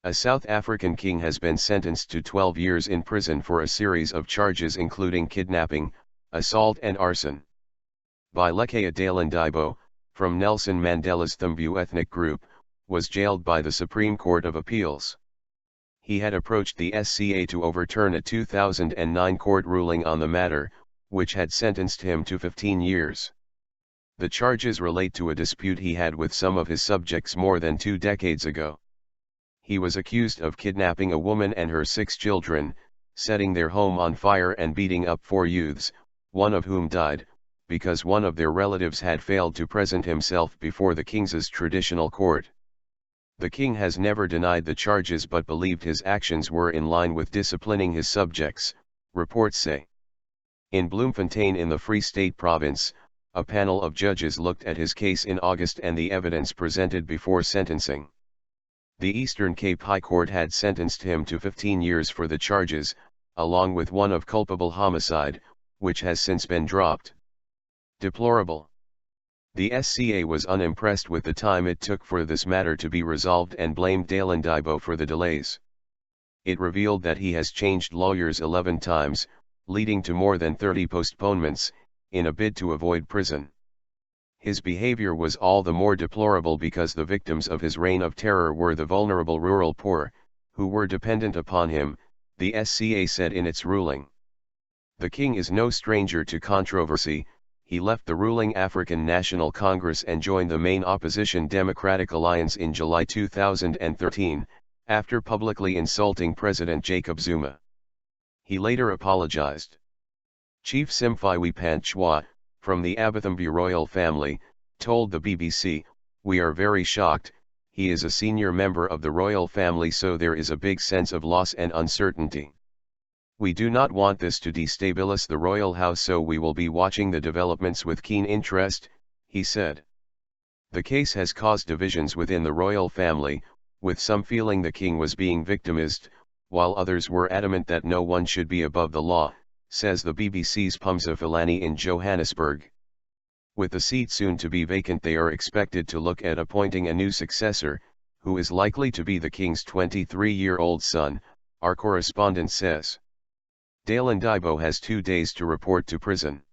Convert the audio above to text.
A South African king has been sentenced to 12 years in prison for a series of charges including kidnapping, assault and arson. Buyelekhaya Dalindyebo, from Nelson Mandela's Thembu ethnic group, was jailed by the Supreme Court of Appeals. He had approached the SCA to overturn a 2009 court ruling on the matter, which had sentenced him to 15 years. The charges relate to a dispute he had with some of his subjects more than 2 decades ago. He was accused of kidnapping a woman and her 6 children, setting their home on fire and beating up 4 youths, one of whom died, because one of their relatives had failed to present himself before the king's traditional court. The king has never denied the charges but believed his actions were in line with disciplining his subjects, reports say. In Bloemfontein in the Free State province, a panel of judges looked at his case in August and the evidence presented before sentencing. The Eastern Cape High Court had sentenced him to 15 years for the charges, along with one of culpable homicide, which has since been dropped. Deplorable. The SCA was unimpressed with the time it took for this matter to be resolved and blamed Dalindyebo for the delays. It revealed that he has changed lawyers 11 times, leading to more than 30 postponements, in a bid to avoid prison. His behavior was all the more deplorable because the victims of his reign of terror were the vulnerable rural poor, who were dependent upon him, the SCA said in its ruling. The king is no stranger to controversy. He left the ruling African National Congress and joined the main opposition Democratic Alliance in July 2013, after publicly insulting President Jacob Zuma. He later apologized. Chief Simphiwe Panchwa, from the Thembu royal family, told the BBC, "We are very shocked. He is a senior member of the royal family, so there is a big sense of loss and uncertainty. We do not want this to destabilize the royal house, so we will be watching the developments with keen interest," he said. The case has caused divisions within the royal family, with some feeling the king was being victimized, while others were adamant that no one should be above the law, says the BBC's Phumza Filani in Johannesburg. With the seat soon to be vacant, they are expected to look at appointing a new successor, who is likely to be the king's 23-year-old son, our correspondent says. Dalindyebo has 2 days to report to prison.